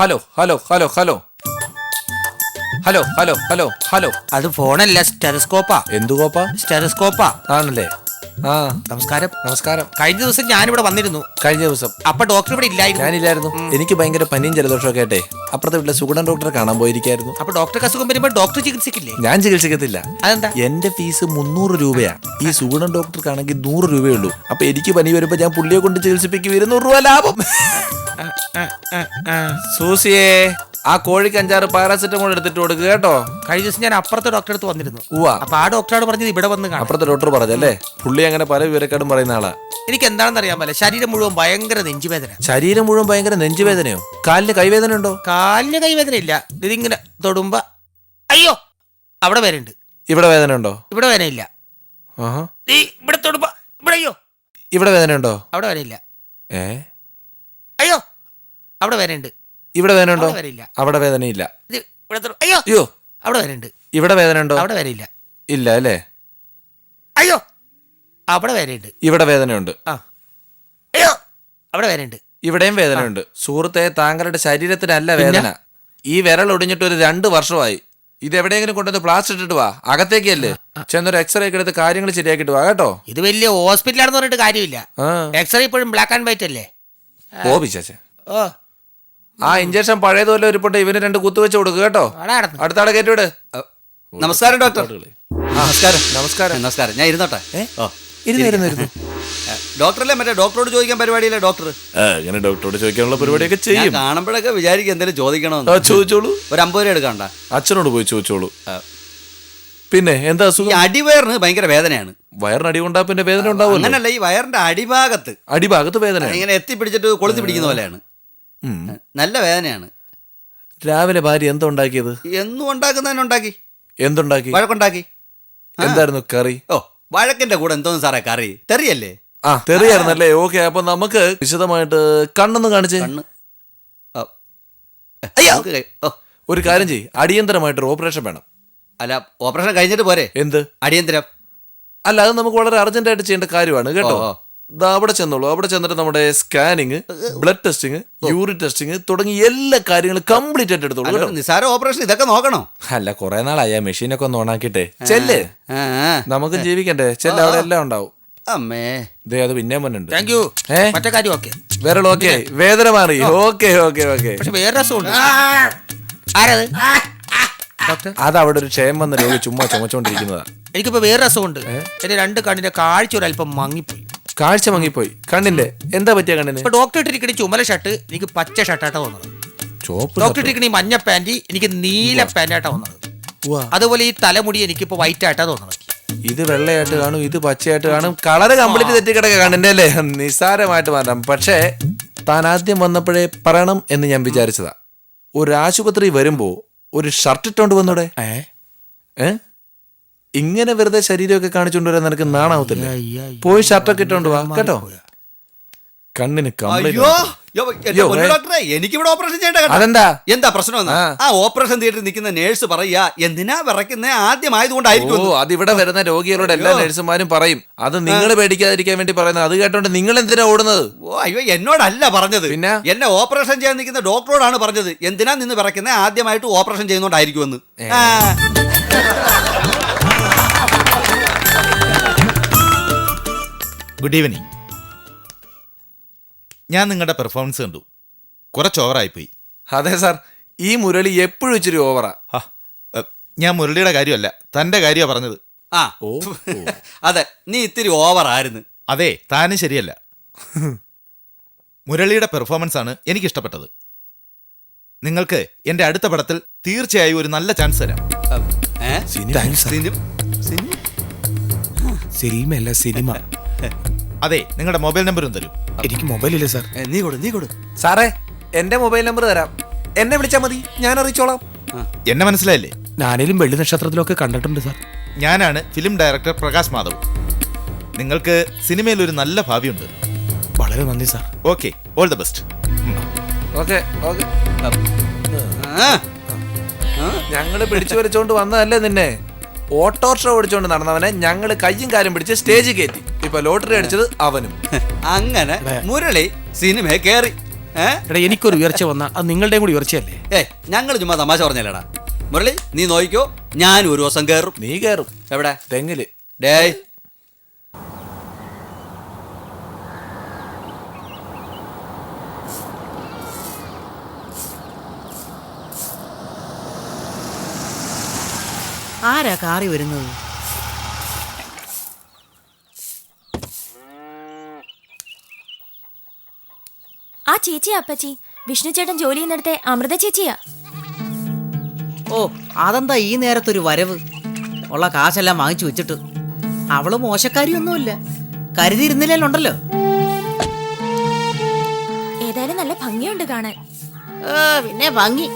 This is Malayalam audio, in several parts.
Hello hello hello hello hello hello hello hello. അത് ഫോണല്ല, സ്റ്റെതസ്കോപ്പാ. എന്തു കോപ്പാ? സ്റ്റെതസ്കോപ്പാ. ആണല്ലേ? ആ നമസ്കാരം. നമസ്കാരം. കഴിഞ്ഞ ദിവസം ഞാനിവിടെ വന്നിരുന്നു. കഴിഞ്ഞ ദിവസം അപ്പൊ ഡോക്ടർ ഇവിടെ ഇല്ലായിരുന്നു. ഞാനില്ലായിരുന്നു. എനിക്ക് ഭയങ്കര പനിയും ജലദോഷമൊക്കെ ആയിട്ടെ അപ്പുറത്തെ വീട്ടിലെ സുഗുണൻ ഡോക്ടറെ കാണാൻ പോയിരിക്കായിരുന്നു. അപ്പൊ ഡോക്ടർക്ക് അസുഖം വരുമ്പോ ഡോക്ടർ ചികിത്സിക്കില്ലേ? ഞാൻ ചികിത്സിക്കത്തില്ല. അതെന്താ? എന്റെ ഫീസ് 300 രൂപയാ. ഈ സുഗുണൻ ഡോക്ടർക്കാണെങ്കിൽ 100 രൂപയുള്ളൂ. അപ്പൊ എനിക്ക് പനി വരുമ്പോ ഞാൻ പുള്ളിയെ കൊണ്ട് ചികിത്സിപ്പിക്കും. 200 രൂപ ലാഭം. സൂസിയേ, ആ കോഴിക്ക് 5-6 പാരാസെറ്റമോൾ എടുത്തിട്ട് കൊടുക്കുക കേട്ടോ. കഴിഞ്ഞ ദിവസം ഞാൻ അപ്പുറത്തെ ഡോക്ടറെ അടുത്ത് വന്നിരുന്നു. ഉവ്വ. അപ്പൊ ആ ഡോക്ടറോട് പറഞ്ഞത് ഇവിടെ വന്ന് കാണാം. അപ്പുറത്തെ ഡോക്ടർ പറഞ്ഞല്ലേ? പുള്ളി അങ്ങനെ പല വിവരക്കാടും പറയുന്ന ആളാ. എനിക്ക് എന്താണെന്ന് അറിയാൻ പറ്റില്ല, ശരീരം മുഴുവൻ ഭയങ്കര നെഞ്ചുവേദന. ശരീരം മുഴുവൻ ഭയങ്കര നെഞ്ചുവേദനയോ? കാലിന് കൈവേദന ഉണ്ടോ? കാലിന് കൈവേദന ഇല്ല. ഇതിങ്ങനെ തൊടുമ്പോ അയ്യോ അവിടെ വേദനയുണ്ട്. ഇവിടെ വേദന ഉണ്ടോ? ഇവിടെ വേദനയില്ല. ആഹാ. ഇവിടെ തൊടുമ്പോ ഇവിടെ അയ്യോ ഇവിടെ വേദന ഉണ്ടോ? അവിടെ വേദനയില്ല. ഏ അയ്യോ അവിടെ വേദനയുണ്ട്. ഇവിടെ വേദന ഉണ്ടോ? വേദനയില്ല. അവിടെ വേദനയില്ല. ഇത് ഇവിടെ അയ്യോ അയ്യോ അവിടെ വേദനയുണ്ട്. ഇവിടെ വേദന ഉണ്ടോ? അവിടെ വേദനയില്ല. ഇല്ല അല്ലേ? അയ്യോ അവിടെ വേദനയുണ്ട്. ഇവിടെ വേദനയുണ്ട്. ആ അയ്യോ അവിടെ വേദനയുണ്ട്. ഇവിടെയും വേദനയുണ്ട്. സുഹൃത്തെ, താങ്കളുടെ ശരീരത്തിനല്ല വേദന. ഈ വിരൽ ഒടിഞ്ഞിട്ട് ഒരു 2 വർഷമായി. ഇത് എവിടെയെങ്കിലും കൊണ്ടുവന്ന് പ്ലാസ്റ്റർ ഇട്ടിട്ട് വാ. അകത്തേക്കല്ലേ? ചെന്നൊരു എക്സ്റേ ഒക്കെ എടുത്ത് കാര്യങ്ങൾ ശരിയാക്കിട്ട് വാ കേട്ടോ. ഇത് വലിയ ഹോസ്പിറ്റലാണെന്ന് പറഞ്ഞിട്ട് കാര്യമില്ല. എക്സ്റേ ഇപ്പോഴും ബ്ലാക്ക് ആൻഡ് വൈറ്റ് അല്ലേ? ഓ പിശാചേ. ഓ ആ ഇഞ്ചക്ഷൻ പഴയതുപോലെ ഒരുപണ്ട് ഇവന് 2 കുത്തു വെച്ച് കൊടുക്കുക കേട്ടോ. അടുത്താടെ കയറ്റിവിട്. നമസ്കാരം ഡോക്ടർ. നമസ്കാരം. നമസ്കാരം. നമസ്കാരം. ഞാൻ ഇരുന്നോട്ടെ. ഇരുന്നു. ഡോക്ടറല്ലേ? മറ്റേ ഡോക്ടറോട് ചോദിക്കാൻ പരിപാടിയില്ലേ ഡോക്ടർ? അങ്ങനെ ഡോക്ടറോട് ചോദിക്കാനുള്ള പരിപാടിയൊക്കെ ചെയ്യും. കാണുമ്പോഴൊക്കെ വിചാരിക്കും എന്തെങ്കിലും ചോദിക്കണോ. ചോദിച്ചോളൂ. ഒരു 50 രൂപ എടുക്കണ്ട. അച്ഛനോട് പോയി ചോദിച്ചോളൂ. പിന്നെ എന്താ ഈ അസുഖം? അടിവയറിന് ഭയങ്കര വേദനയാണ്. വയറിന് അടി കൊണ്ടാ പിന്നെ വേദന ഉണ്ടാവും. അങ്ങനല്ല, ഈ വയറിന്റെ അടിഭാഗത്ത് അടിഭാഗത്ത് വേദന ഇങ്ങനെ എത്തിപ്പിടിച്ചിട്ട് കൊളുത്തി പിടിക്കുന്ന പോലെയാണ്. നല്ല വേദനയാണ്. രാവിലെ ഭാര്യ എന്താ ഉണ്ടാക്കിയത്? എന്നും ഉണ്ടാക്കുന്നതിനുണ്ടാക്കി. എന്തുണ്ടാക്കി? വഴക്കുണ്ടാക്കി. എന്തായിരുന്നു കറി? ഓ, വഴക്കിന്റെ കൂടെ എന്തോന്ന് സാറേ കറി? തെറിയല്ലേ? ആ തെറിയായിരുന്നല്ലേ? ഓക്കെ. അപ്പൊ നമുക്ക് വിശദമായിട്ട് കണ്ണൊന്ന് കാണിച്ചേ. കണ്ണ്. അയ്യോ. ഒരു കാര്യം ചെയ്യ്, അടിയന്തരമായിട്ടൊരു ഓപ്പറേഷൻ വേണം. അല്ല, ഓപ്പറേഷൻ കഴിഞ്ഞിട്ട് പോരെ? എന്ത് അടിയന്തരം? അല്ല, അത് നമുക്ക് വളരെ അർജന്റായിട്ട് ചെയ്യേണ്ട കാര്യമാണ് കേട്ടോ. അവിടെ ചെന്നോളൂ. അവിടെ ചെന്നിട്ട് നമ്മുടെ scanning, blood testing, urine testing തുടങ്ങി എല്ലാ കാര്യങ്ങളും കംപ്ലീറ്റ് ആയിട്ട് എടുത്തോളൂ കേട്ടോ. നിസാര ഓപ്പറേഷൻ ഇതൊക്കെ നോക്കണോ? അല്ല, കുറെ നാളായ മെഷീനൊക്കെ ഒന്ന് ഓണാക്കിട്ടെ. ചെല്ല്, നമുക്ക് ജീവിക്കണ്ടേ. ചെല്ല്, അവിടെ എല്ലാം ഉണ്ടാവും. അമ്മേ, ദേ അത് പിന്നെ മുന്നുണ്ട്. Thank you. മറ്റേ കാര്യം ഓക്കെ. വിരൽ ഓക്കെ, വേദന മാറി. Okay okay okay. പക്ഷെ വേറെ രസമുണ്ട്. ആരത്? ഡോക്ടർ, അത് അവിടെ ഒരു ക്ഷയം വന്ന രോഗി ചുമ്മാ ചുമച്ചോണ്ടിരിക്കുന്നതാ. എനിക്കിപ്പോ വേറെ രസമുണ്ട്. എന്റെ 2 കണ്ണിന്റെ കാഴ്ച ഒരല്പം മങ്ങിപ്പോയി. കാഴ്ച മങ്ങിപ്പോയി? കണ്ണിന്റെ എന്താ പറ്റിയ? കണ്ണിന് ഇപ്പൊ ഡോക്ടർ ഇട്ടിരിക്കണ ചുമല ഷർട്ട് എനിക്ക് പച്ച ഷർട്ടായിട്ടാ വന്നത്. ഡോക്ടർ ഇട്ടിരിക്കണ ഈ മഞ്ഞ പാന്റ് എനിക്ക് നീല പാന്റായിട്ടാ വന്നത്. അതുപോലെ ഈ തലമുടി എനിക്കിപ്പോ വൈറ്റ് ആയിട്ടാ തോന്നുന്നത്. ഇത് വെള്ളയായിട്ട് കാണും, ഇത് പച്ചയായിട്ട് കാണും. കളറ് കംപ്ലീറ്റ് തെറ്റിക്കിടക്ക കണ്ണിന്റെ അല്ലേ? നിസ്സാരമായിട്ട് മാറ്റാം. പക്ഷേ താൻ ആദ്യം വന്നപ്പോഴേ പറയണം എന്ന് ഞാൻ വിചാരിച്ചതാ. ഒരു ആശുപത്രി വരുമ്പോ ഒരു ഷർട്ട് ഇട്ടോണ്ട് വന്നൂടെ? ഇങ്ങനെ വെറുതെ ശരീരമൊക്കെ കാണിച്ചോണ്ട് വരാൻ നിനക്ക് നാണാവത്തില്ല? പോയി ഷർട്ടൊക്കെ ഇട്ടോണ്ട് വാ കേട്ടോ. കണ്ണിന് എനിക്കിവിടെ ഓപ്പറേഷൻ ചെയ്യേണ്ട. അതെന്താ? എന്താ പ്രശ്നം? ആ ഓപ്പറേഷൻ തിയേറ്ററിൽ നിൽക്കുന്ന നേഴ്സ് പറയാ, എന്തിനാ വിറയ്ക്കുന്ന? ആദ്യമായതുകൊണ്ടായിരിക്കും. അതിവിടെ വരുന്ന രോഗികളോട് എല്ലാ നഴ്സുമാരും പറയും. അത് നിങ്ങൾ പേടിക്കാതിരിക്കാൻ വേണ്ടി പറയുന്നത്. അത് കേട്ടോണ്ട് നിങ്ങൾ എന്തിനാ ഓടുന്നത്? ഓ അയ്യോ, എന്നോടല്ല പറഞ്ഞത്. പിന്നെ എന്നെ ഓപ്പറേഷൻ ചെയ്യാൻ നിൽക്കുന്ന ഡോക്ടറോടാണ് പറഞ്ഞത്. എന്തിനാ നിന്ന് വിറയ്ക്കുന്നത്? ആദ്യമായിട്ട് ഓപ്പറേഷൻ ചെയ്യുന്നോണ്ടായിരിക്കുമെന്ന്. Good evening. ഞാൻ നിങ്ങളുടെ പെർഫോമൻസ് കണ്ടു. കുറച്ച് ഓവറായിപ്പോയി. അതെ സാർ, ഈ മുരളി എപ്പോഴും ഇച്ചിരി ഓവറാ. ഞാൻ മുരളിയുടെ കാര്യമല്ല, തൻ്റെ കാര്യമാണ് പറഞ്ഞത്. ആ അതെ, നീ ഇത്തിരി ഓവറായിരുന്നു. അതെ, താനും ശരിയല്ല. മുരളിയുടെ പെർഫോമൻസ് ആണ് എനിക്കിഷ്ടപ്പെട്ടത്. നിങ്ങൾക്ക് എൻ്റെ അടുത്ത പടത്തിൽ തീർച്ചയായും ഒരു നല്ല ചാൻസ് തരാം. സിനിമ. അതെ, നിങ്ങളുടെ മൊബൈൽ നമ്പറും തരൂ. എനിക്ക് മൊബൈലില്ല സാർ. നീ കൊടു. സാറേ, എന്റെ മൊബൈൽ നമ്പർ തരാം. എന്നെ വിളിച്ചാൽ മതി, ഞാൻ അറിയിച്ചോളാം. എന്നെ മനസ്സിലായില്ലേ? ഞാനേലും വെള്ളി നക്ഷത്രത്തിലൊക്കെ കണ്ടിട്ടുണ്ട് സാർ. ഞാനാണ് ഫിലിം ഡയറക്ടർ പ്രകാശ് മാധവ്. നിങ്ങൾക്ക് സിനിമയിൽ ഒരു നല്ല ഭാവിയുണ്ട്. വളരെ നന്ദി sir. Okay, all the best. Okay. ഞങ്ങള് പിടിച്ചു വരച്ചോണ്ട് വന്നതല്ലേ നിന്നെ? ഓട്ടോറിക്ഷ ഓടിച്ചോണ്ട് നടന്നവനെ ഞങ്ങള് കയ്യും കാലും പിടിച്ച് സ്റ്റേജിൽ കയറ്റി. ഇപ്പൊ ലോട്ടറി അടിച്ചത് അവനും. അങ്ങനെ മുരളി സിനിമയെ കേറി. എടാ എനിക്കൊരു ഉയർച്ച വന്നാൽ അത് നിങ്ങളുടെയും കൂടി ഉയർച്ചയല്ലേ? ഞങ്ങൾ ചുമ്മാ തമാശ പറഞ്ഞല്ലേടാ. മുരളി നീ നോക്കിക്കോ, ഞാൻ ഒരു ദിവസം കയറും. നീ കയറും എവിടെ? തെങ്ങില്. ഡേയ് ആരാ കാറി വരുന്നത്? ആ ചേച്ചിയാ അപ്പച്ചി, വിഷ്ണു ചേട്ടൻ ജോലി ചെയ്യുന്നിടത്തെ അമൃത ചേച്ചിയാ. ഓ, അതെന്താ ഈ നേരത്തൊരു വരവ്? ഉള്ള കാശെല്ലാം വാങ്ങിച്ചു വെച്ചിട്ട്. അവള് മോശക്കാരിയൊന്നുമില്ല, കരുതിയിരുന്നില്ലുണ്ടല്ലോ. ഏതായാലും നല്ല ഭംഗിയുണ്ട് കാണാൻ. പിന്നെ ഭംഗി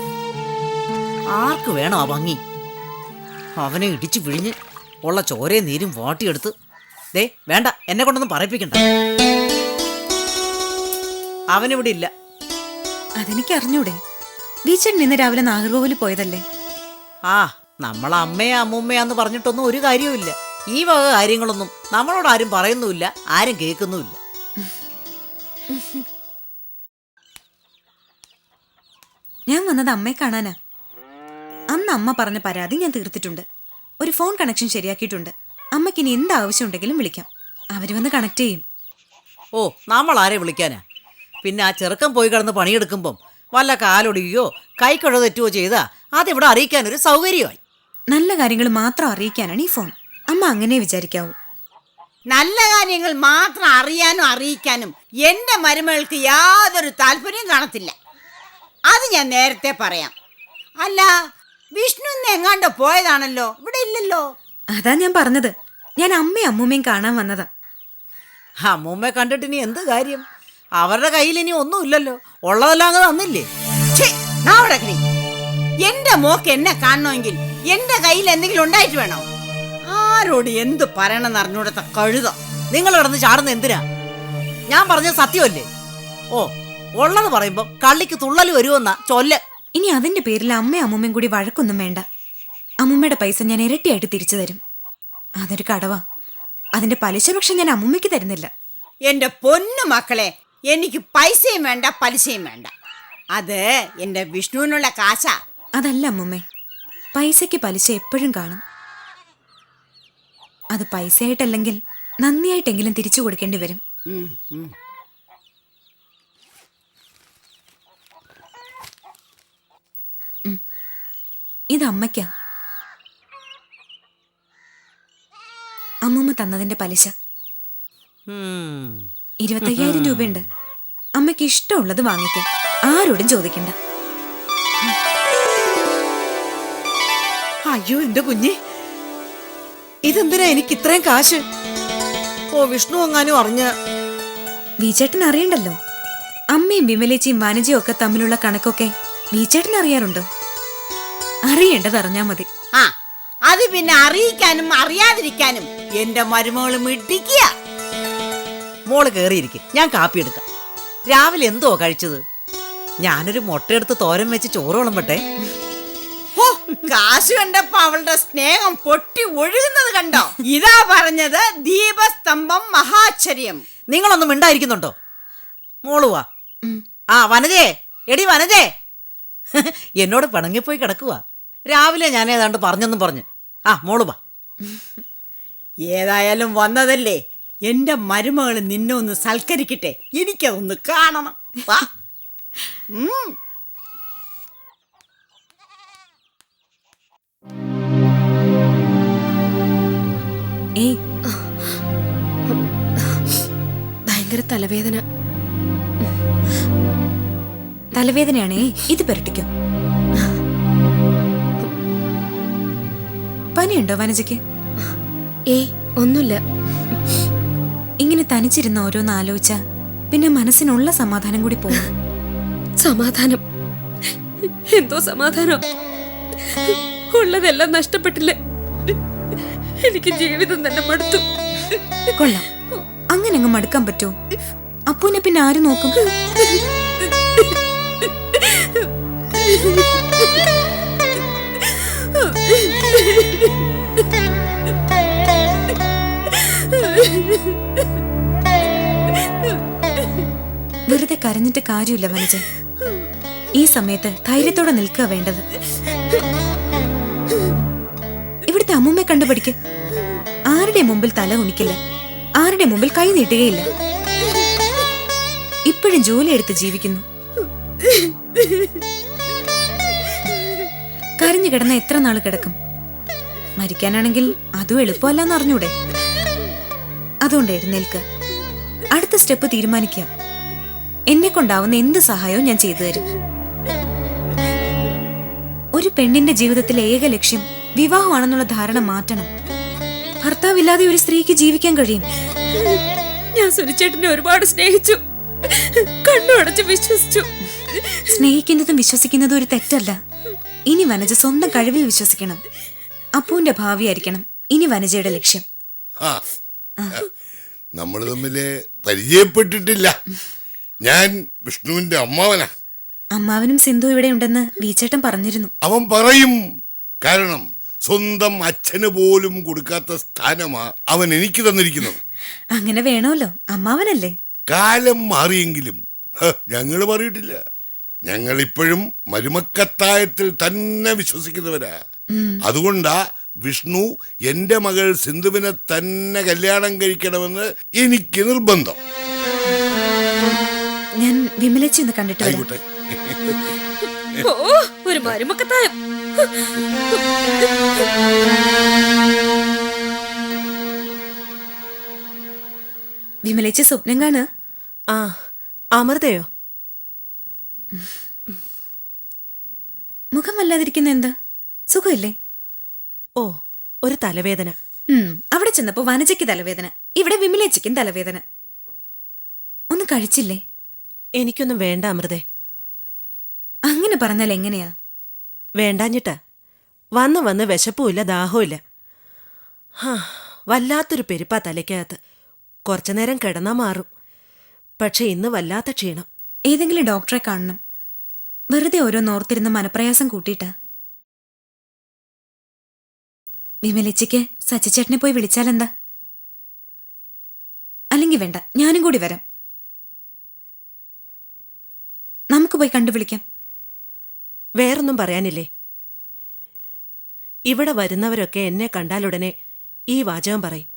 ആർക്ക് വേണോ ആ ഭംഗി? അവനെ ഇടിച്ചു പിഴിഞ്ഞ് ഉള്ള ചോരയും നീരും വാട്ടിയെടുത്ത് ദേ വേണ്ട, എന്നെ കൊണ്ടൊന്നും പറയിപ്പിക്കണ്ട. അവനിവിടെ ഇല്ല. അതെനിക്ക് അറിഞ്ഞൂടെ? വീച്ചേട്ടൻ ഇന്ന് രാവിലെ നാഗർകോവിൽ പോയതല്ലേ? ആ, നമ്മളെ അമ്മയെ അമ്മൂമ്മയാന്ന് പറഞ്ഞിട്ടൊന്നും ഒരു കാര്യവുമില്ല. ഈ വക കാര്യങ്ങളൊന്നും നമ്മളോട് ആരും പറയുന്നുമില്ല, ആരും കേൾക്കുന്നുമില്ല. ഞാൻ വന്നത് അമ്മയെ കാണാനാ. അന്ന് അമ്മ പറഞ്ഞ പരാതി ഞാൻ തീർത്തിട്ടുണ്ട്. ഒരു ഫോൺ കണക്ഷൻ ശരിയാക്കിയിട്ടുണ്ട്. അമ്മയ്ക്ക് ഇനി എന്ത് ആവശ്യം ഉണ്ടെങ്കിലും വിളിക്കാം, അവര് വന്ന് കണക്ട് ചെയ്യും. ഓ, നമ്മൾ ആരെ വിളിക്കാനാ? പിന്നെ ആ ചെറുക്കം പോയി കിടന്ന് പണിയെടുക്കുമ്പം വല്ല കാലൊടിയോ കൈക്കുഴ തെറ്റുകയോ ചെയ്താ അതിവിടെ അറിയിക്കാനൊരു സൗകര്യമായി. നല്ല കാര്യങ്ങൾ മാത്രം അറിയിക്കാനാണ് ഈ ഫോൺ. അമ്മ അങ്ങനെ വിചാരിക്കാവൂ. നല്ല കാര്യങ്ങൾ മാത്രം അറിയാനും അറിയിക്കാനും എന്റെ മരുമകൾക്ക് യാതൊരു താല്പര്യം കാണത്തില്ല. അത് ഞാൻ നേരത്തെ പറയാം. അല്ല, വിഷ്ണു ഇന്ന് എങ്ങാണ്ട് പോയതാണല്ലോ, ഇവിടെ ഇല്ലല്ലോ. അതാ ഞാൻ പറഞ്ഞത്, ഞാൻ അമ്മയും അമ്മൂമ്മയും കാണാൻ വന്നതാ. അമ്മൂമ്മയെ കണ്ടിട്ട് ഇനി എന്ത് കാര്യം? അവരുടെ കയ്യിൽ ഇനി ഒന്നുമില്ലല്ലോ, ഉള്ളതെല്ലാം അങ്ങ് തന്നില്ലേ? എന്റെ മോക്ക് എന്നെ കാണണമെങ്കിൽ എന്റെ കയ്യിൽ എന്തെങ്കിലും ഉണ്ടായിട്ട് വേണോ? ആരോട് എന്ത് പറയണമെന്ന് അറിഞ്ഞൂടത്ത കഴുത. നിങ്ങൾ കിടന്ന് ചാടുന്ന എന്തിനാ? ഞാൻ പറഞ്ഞത് സത്യമല്ലേ? ഓ, ഉള്ളത് പറയുമ്പോ കള്ളിക്ക് തുള്ളൽ വരുമെന്നാ ചൊല്ല്. ഇനി അതിന്റെ പേരിൽ അമ്മയും അമ്മൂമ്മയും കൂടി വഴക്കൊന്നും വേണ്ട. അമ്മൂമ്മയുടെ പൈസ ഞാൻ ഇരട്ടിയായിട്ട് തിരിച്ചു തരും. അതൊരു കടവാ. അതിന്റെ പലിശ പക്ഷെ ഞാൻ അമ്മൂമ്മയ്ക്ക് തരുന്നില്ല. എന്റെ പൊന്നു മക്കളെ, എനിക്ക് പൈസയും വേണ്ട പലിശയും വേണ്ട. അത് എന്റെ വിഷ്ണുവിനുള്ള കാശാ. അതല്ല അമ്മൂമ്മേ, പൈസയ്ക്ക് പലിശ എപ്പോഴും കാണും. അത് പൈസയായിട്ടല്ലെങ്കിൽ നന്ദിയായിട്ടെങ്കിലും തിരിച്ചു കൊടുക്കേണ്ടി വരും. ഇത് അമ്മയ്ക്കാ. അമ്മൂമ്മ തന്നതിന്റെ പലിശ 25,000 രൂപയുണ്ട്. അമ്മയ്ക്ക് ഇഷ്ടമുള്ളത് വാങ്ങിക്കാം, ആരോടും ചോദിക്കണ്ട. അയ്യോ എന്റെ കുഞ്ഞി, ഇതെന്തിനാ എനിക്ക് ഇത്രയും കാശ്? ഓ, വിഷ്ണു എങ്ങാനും അറിഞ്ഞ. വീച്ചേട്ടൻ അറിയണ്ടല്ലോ. അമ്മയും വിമലേച്ചിയും വാനജിയും ഒക്കെ തമ്മിലുള്ള കണക്കൊക്കെ വീച്ചേട്ടൻ അറിയാറുണ്ടോ? അറിയേണ്ടത് അറിഞ്ഞാ മതി. ആ, അത് പിന്നെ അറിയിക്കാനും അറിയാതിരിക്കാനും എന്റെ മരുമകള് മിടിക്കുക. മോള് കേറിയിരിക്കും, ഞാൻ കാപ്പി എടുക്കാം. രാവിലെ എന്തോ കഴിച്ചത്? ഞാനൊരു മുട്ടയെടുത്ത് തോരൻ വെച്ച് ചോറ് വിളമ്പട്ടെ. കാശ് കണ്ടപ്പോ അവളുടെ സ്നേഹം പൊട്ടി ഒഴുകുന്നത് കണ്ടോ? ഇതാ പറഞ്ഞത് ദീപസ്തംഭം മഹാശ്ചര്യം. നിങ്ങളൊന്നും മിണ്ടായിരിക്കുന്നുണ്ടോ? മോള് വാ. ആ വനജേ, എടി വനജേ, എന്നോട് പിണങ്ങിപ്പോയി കിടക്കുക. രാവിലെ ഞാൻ ഏതാണ്ട് പറഞ്ഞെന്നും പറഞ്ഞ്. ആ മോള് വാ. ഏതായാലും വന്നതല്ലേ, എന്റെ മരുമകള് നിന്നെ ഒന്ന് സൽക്കരിക്കട്ടെ, എനിക്കതൊന്ന് കാണണം. വാ. ഏയ്, ഭയങ്കര തലവേദന. തലവേദനയാണേ, ഇത് പുരട്ടിക്കോ. പനിയുണ്ടോ വനജയ്ക്ക്? ഏയ്, ഒന്നുമില്ല. ഇങ്ങനെ തനിച്ചിരുന്ന് ഓരോന്ന് ആലോചിച്ച പിന്നെ മനസ്സിനുള്ള സമാധാനം കൂടി പോകും. സമാധാനം? എന്തോ സമാധാനം? ഉള്ളതെല്ലാം നഷ്ടപ്പെട്ടില്ലേ? എനിക്ക് ജീവിതം തന്നെ മടുത്തു. കൊള്ളാം, അങ്ങനെ അങ്ങ് മടുക്കാൻ പറ്റോ? അപ്പൂനെ പിന്നെ ആര് നോക്കും? വെറുതെ കരഞ്ഞിട്ട് കാര്യമില്ല വനജ. ഈ സമയത്ത് ധൈര്യത്തോടെ നിൽക്കുക വേണ്ടത്. ഇവിടുത്തെ അമ്മൂമ്മയെ കണ്ടുപിടിക്ക്. ആരുടെ മുമ്പിൽ തല കുനിക്കില്ല, ആരുടെ മുമ്പിൽ കൈ നീട്ടുകയില്ല. ഇപ്പോഴും ജോലി എടുത്ത് ജീവിക്കുന്നു. കരഞ്ഞു കിടന്ന എത്ര നാള് കിടക്കും? മരിക്കാനാണെങ്കിൽ അതും എളുപ്പമല്ലെന്ന് അറിഞ്ഞൂടെ? അതുകൊണ്ട് എഴുന്നേൽക്കുക, അടുത്ത സ്റ്റെപ്പ് തീരുമാനിക്കുക. എന്നെ കൊണ്ടാവുന്ന എന്ത് സഹായവും ഞാൻ ചെയ്തു തരും. ഒരു പെണ്ണിന്റെ ജീവിതത്തിലെ ഏക ലക്ഷ്യം വിവാഹമാണെന്നുള്ള ധാരണ മാറ്റണം. ഭർത്താവില്ലാതെ ഒരു സ്ത്രീക്ക് ജീവിക്കാൻ കഴിയും. ഞാൻ സുനിച്ചേട്ടനെ ഒരുപാട് സ്നേഹിച്ചു, കണ്ണുടച്ച് വിശ്വസിച്ചു. സ്നേഹിക്കുന്നതും വിശ്വസിക്കുന്നതും ഒരു തെറ്റല്ല. ഇനി വനജ സ്വന്തം കഴിവിൽ വിശ്വസിക്കണം. അപ്പുവിന്റെ ഭാവിയായിരിക്കണം ഇനി വനജയുടെ ലക്ഷ്യം. നമ്മൾ തമ്മില് പരിചയപ്പെട്ടിട്ടില്ല. ഞാൻ വിഷ്ണുവിന്റെ അമ്മാവനാ. അമ്മാവനും സിന്ധു ഇവിടെ ഉണ്ടെന്ന് വീച്ചേട്ടൻ പറഞ്ഞിരുന്നു. അവൻ പറയും. കാരണം സ്വന്തം അച്ഛന് പോലും കൊടുക്കാത്ത സ്ഥാനമാ അവൻ എനിക്ക് തന്നിരിക്കുന്നത്. അങ്ങനെ വേണമല്ലോ, അമ്മാവനല്ലേ. കാലം മാറിയെങ്കിലും ഞങ്ങള് മാറിയിട്ടില്ല. ഞങ്ങൾ ഇപ്പോഴും മരുമക്കത്തായത്തിൽ തന്നെ വിശ്വസിക്കുന്നവരാ. അതുകൊണ്ടാ വിഷ്ണു എന്റെ മകൾ സിന്ധുവിനെ തന്നെ കല്യാണം കഴിക്കണമെന്ന് എനിക്ക് നിർബന്ധം. ഞാൻ വിമലേച്ചി ഒന്ന് കണ്ടിട്ട് വരാം. ആയിക്കോട്ടെ. ഒരു മരുമക്കത്തായം. വിമലേച്ചി സ്വപ്നം കാണുക. ആ അമൃതയോ? മുഖം വല്ലാതിരിക്കുന്ന എന്താ? സുഖമില്ലേ? ഓ, ഒരു തലവേദന. അവിടെ ചെന്നപ്പോ വനജയ്ക്ക് തലവേദന, ഇവിടെ വിമലേച്ചിക്കും തലവേദന. ഒന്നും കഴിച്ചില്ലേ? എനിക്കൊന്നും വേണ്ട അമൃതേ. അങ്ങനെ പറഞ്ഞാൽ എങ്ങനെയാ? വേണ്ടാഞ്ഞിട്ടാ. വന്ന് വന്ന് വിശപ്പുമില്ല, ദാഹവുമില്ല. വല്ലാത്തൊരു പെരുപ്പാ തലയ്ക്കകത്ത്. കുറച്ചു നേരം കിടന്നാ മാറും. പക്ഷെ ഇന്ന് വല്ലാത്ത ക്ഷീണം. ഏതെങ്കിലും ഡോക്ടറെ കാണണം. വെറുതെ ഓരോന്നോർത്തിരുന്ന് മനപ്രയാസം കൂട്ടിയിട്ടാ. വിമലേച്ചിക്ക് സച്ചിച്ചേട്ടനെ പോയി വിളിച്ചാലെന്താ? അല്ലെങ്കിൽ വേണ്ട, ഞാനും കൂടി വരാം. നമുക്ക് പോയി കണ്ടു വിളിക്കാം. വേറൊന്നും പറയാനില്ലേ? ഇവിടെ വരുന്നവരൊക്കെ എന്നെ കണ്ടാലുടനെ ഈ വാചകം പറയും.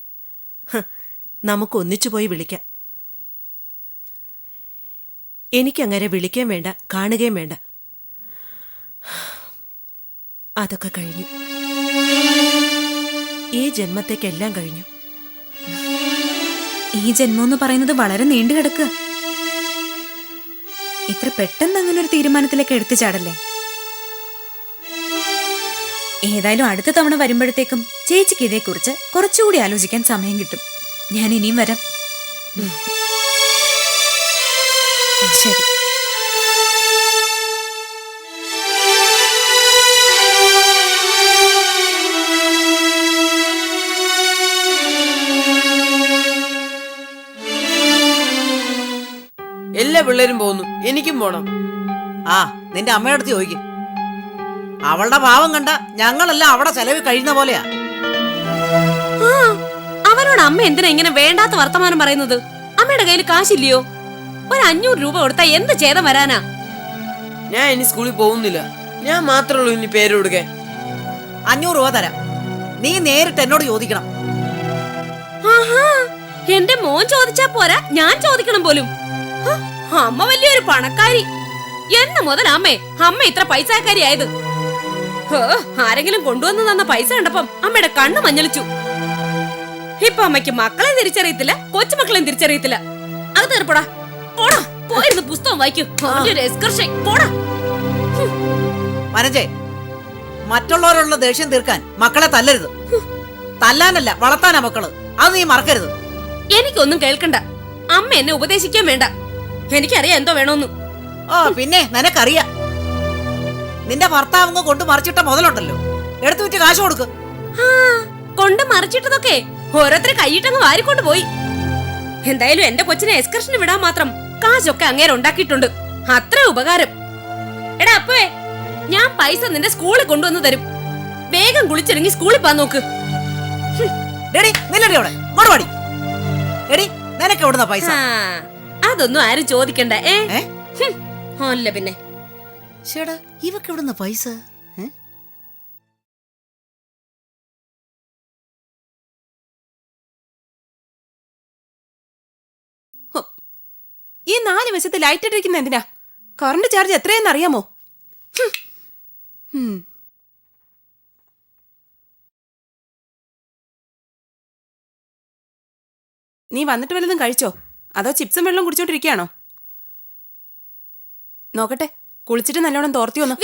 നമുക്ക് ഒന്നിച്ചു പോയി വിളിക്കാം. എനിക്കങ്ങനെ വിളിക്കുകയും വേണ്ട, കാണുകയും വേണ്ട. അതൊക്കെ കഴിഞ്ഞു. ഈ ജന്മത്തേക്കെല്ലാം കഴിഞ്ഞു. ഈ ജന്മം എന്ന് പറയുന്നത് വളരെ നീണ്ടു കിടക്കുക. ഇത്ര പെട്ടെന്ന് അങ്ങനെ ഒരു തീരുമാനത്തിലേക്ക് എടുത്തു ചാടല്ലേ. ഏതായാലും അടുത്ത തവണ വരുമ്പോഴത്തേക്കും ചേച്ചിക്ക് ഇതേക്കുറിച്ച് കുറച്ചുകൂടി ആലോചിക്കാൻ സമയം കിട്ടും. ഞാൻ ഇനിയും വരാം. ശരി. എല്ലാ പിള്ളേരും പോകുന്നു, എനിക്കും പോണം. ആ, നിന്റെ അമ്മയുടെ അടുത്ത് ചോദിക്കും. അവളുടെ ഭാവം കണ്ട ഞങ്ങളെല്ലാം അവിടെ ചെലവ് കഴിയുന്ന പോലെയാ. അവനോട് അമ്മ എന്തിനാ ഇങ്ങനെ വേണ്ടാത്ത വർത്തമാനം പറയുന്നത്? അമ്മയുടെ കയ്യിൽ കാശില്ലയോ? ഒരു 500 രൂപ കൊടുത്താ എന്ത് ചെയ്ത വരാനാ? ഞാൻ ഇനി സ്കൂളിൽ പോകുന്നില്ല. ഞാൻ മാത്രമേ ഉള്ളൂ ഇനി പേര് കൊടുക്കാൻ. 500 രൂപ തരാം. നീ നേരിട്ട് എന്നോട് ചോദിക്കണം. എന്റെ മോൻ ചോദിച്ചാ പോരാ, ഞാൻ ചോദിക്കണം പോലും. അമ്മ വലിയൊരു പണക്കാരി. എന്ന് മുതൽ അമ്മ ഇത്ര പൈസക്കാരി ആയത്? ആരെങ്കിലും കൊണ്ടുവന്ന് തന്ന പൈസ കണ്ടപ്പം അമ്മയുടെ കണ്ണ് മഞ്ഞളിച്ചു. ഇപ്പൊ അമ്മയ്ക്ക് മക്കളെ തിരിച്ചറിയത്തില്ല, കൊച്ചുമക്കളെയും തിരിച്ചറിയത്തില്ല. അത് തീർപ്പടാ, പോടാ, പോയിരുന്ന് പുസ്തകം വായിക്കും. പോടാ. വനജേ, മറ്റുള്ളവരോടുള്ള ദേഷ്യം തീർക്കാൻ മക്കളെ തല്ലരുത്. തല്ലാനല്ല, വളർത്താനാ മക്കള്. അത് നീ മറക്കരുത്. എനിക്കൊന്നും കേൾക്കണ്ട. അമ്മ എന്നെ ഉപദേശിക്കാൻ വേണ്ട. എനിക്കറിയാം എന്തോ വേണോന്ന്. പിന്നെ നിനക്കറിയാം. നിന്റെ ഭർത്താവ് കൊണ്ട് മറിച്ചിട്ട മുതലുണ്ടല്ലോ, എടുത്തു വിറ്റ് കാശ് കൊടുക്ക്. കൊണ്ട് മറിച്ചിട്ടതൊക്കെ ഓരോരുത്തരെ കൈയിട്ടങ്ങ് വാരിക്കൊണ്ട് പോയി. എന്തായാലും എന്റെ കൊച്ചിനെ എക്സ്കർഷന് വിടാൻ മാത്രം കാശൊക്കെ അങ്ങേരെ ഉണ്ടാക്കിയിട്ടുണ്ട്. അത്ര ഉപകാരം. എടാ അപ്പേ, ഞാൻ പൈസ നിന്റെ സ്കൂളിൽ കൊണ്ടുവന്ന് തരും. വേഗം കുളിച്ചിറങ്ങി സ്കൂളിൽ പോകാൻ നോക്ക്. നിനക്ക് എവിടുന്ന പൈസ? അതൊന്നും ആരും ചോദിക്കണ്ട ഏ? അല്ല പിന്നെ ചേടാ ഇവക്ക് എവിടുന്ന പൈസ? ഈ 4 വശത്ത് ലൈറ്റ് ഇട്ടിരിക്കുന്ന എന്തിനാ? കറണ്ട് ചാർജ് എത്രയെന്ന് അറിയാമോ? നീ വന്നിട്ട് വല്ലതും കഴിച്ചോ? അതോ ചിപ്സും വെള്ളം കുടിച്ചോണ്ടിരിക്കുകയാണോ? നോക്കട്ടെ, കുളിച്ചിട്ട് നല്ലോണം തോർത്തി വന്നു.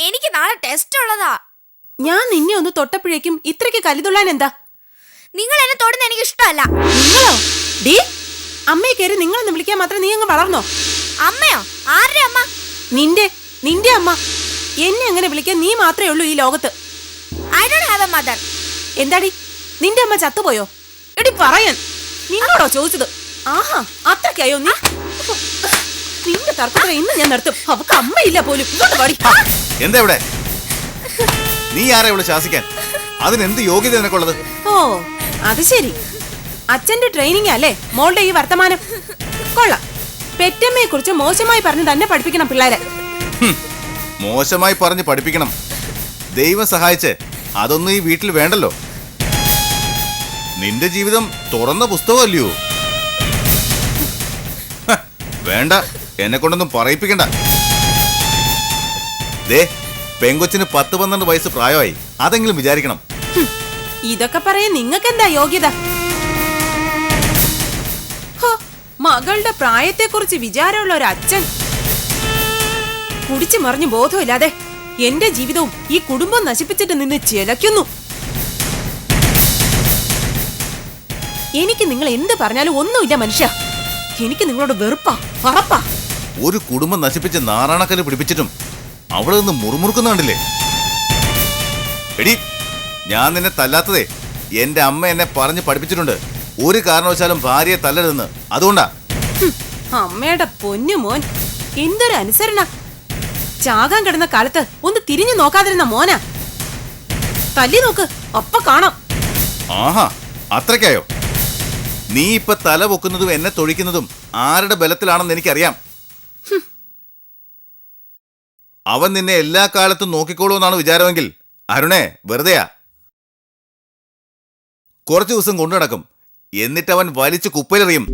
എനിക്ക് നാളെ ടെസ്റ്റ് ഉള്ളതാ. ഞാൻ നിന്നെ ഒന്ന് തൊട്ടപ്പോഴേക്കും ഇത്രയ്ക്ക് കലിതുള്ളാൻ എന്താ? നിങ്ങൾ എന്നെ തൊടുന്ന എനിക്ക് ഇഷ്ടമല്ല. നിങ്ങളോ? ഡീ, അമ്മയെ കയറി നിങ്ങളെന്ന് വിളിക്കാൻ മാത്രം നീ അങ്ങ് വളർന്നോ? അമ്മയോ? ആരുടെ അമ്മ? നിന്റെ അമ്മ. എന്നെ അങ്ങനെ വിളിക്കാൻ നീ മാത്രമേ ഉള്ളൂ ഈ ലോകത്ത്. I don't have a mother. എന്താടി, നിന്റെ അമ്മ ചത്തുപോയോ? എടി പറയാൻ നിന്നോടോ ചോദിച്ചത്. ആഹാ, അത്രയ്ക്കായോ നീ? നിന്റെ തർക്കത്തിൽ ഇന്ന് ഞാൻ നിർത്തും. അവക്ക് അമ്മയില്ല പോലും. ഇങ്ങോട്ട് വാടി. എന്താ ഇവിടെ? നീ ആരാ ഇവിടെ ശാസിക്കാൻ? അതിനെന്ത് യോഗ്യത നിനക്കുള്ളത്? ഓ, അത് ശരി. അച്ഛന്റെ ട്രെയിനിങ് അല്ലേ മോളുടെ ഈ വർത്തമാനം? കൊള്ളാം. പെറ്റമ്മയെ കുറിച്ച് മോശമായി പറഞ്ഞ് തന്നെ പഠിപ്പിക്കണം പിള്ളേരെ. മോശമായി പറഞ്ഞ് പഠിപ്പിക്കണം. ദൈവം സഹായിച്ച് അതൊന്നും ഈ വീട്ടിൽ വേണ്ടല്ലോ. നിന്റെ ജീവിതം തുറന്ന പുസ്തകമല്ലയോ? വേണ്ട, എന്നെ കൊണ്ടൊന്നും പറയിപ്പിക്കണ്ട. ദേ, പെങ്കൊച്ചിന് 10-12 വയസ്സ് പ്രായമായി. അതെങ്കിലും വിചാരിക്കണം. ഇതൊക്കെ പറയാൻ നിങ്ങൾക്കെന്താ യോഗ്യത? ഹോ, മകളുടെ പ്രായത്തെക്കുറിച്ച് വിചാരമുള്ള ഒരു അച്ഛൻ കുടിച്ചു മറിഞ്ഞു ബോധമില്ലാതെ എന്റെ ജീവിതവും ഈ കുടുംബം നശിപ്പിച്ചിട്ട് നിന്ന് ചിലയ്ക്കുന്നു. എനിക്ക് നിങ്ങൾ എന്ത് പറഞ്ഞാലും ഒന്നുമില്ല മനുഷ്യ. എനിക്ക് നിങ്ങളോട് വെറുപ്പാ, പറപ്പാ. ഒരു കുടുംബം നശിപ്പിച്ച് നാറാണക്കല് പിടിപ്പിച്ചിട്ടും അവിടെ നിന്ന് മുറുമുറുക്കുന്നുണ്ടില്ലേ? എടി, ഞാൻ നിന്നെ തല്ലാത്തതേ എന്റെ അമ്മ എന്നെ പറഞ്ഞ് പഠിപ്പിച്ചിട്ടുണ്ട്. ഒരു കാരണവശാലും ഭാര്യയെ തല്ലരുതെന്ന്. അതുകൊണ്ടാ. അമ്മയുടെ പൊന്നു മോൻ, എന്തൊരു അനുസരണ. ചാകാൻ കിടന്ന കാലത്ത് ഒന്ന് തിരിഞ്ഞു നോക്കാതിരുന്ന മോനാ. തല്ലി നോക്ക്, അപ്പ കാണാം. ആഹാ, അത്രയ്ക്കായോ? നീ ഇപ്പൊ തല പൊക്കുന്നതും എന്നെ തൊഴിക്കുന്നതും ആരുടെ ബലത്തിലാണെന്ന് എനിക്കറിയാം. അവൻ നിന്നെ എല്ലാ കാലത്തും നോക്കിക്കോളൂന്നാണ് വിചാരമെങ്കിൽ അരുണേ, വെറുതെയാ. കുറച്ചു ദിവസം കൊണ്ടു നടക്കും, എന്നിട്ട് അവൻ വലിച്ചു കുപ്പയിലെറിയും.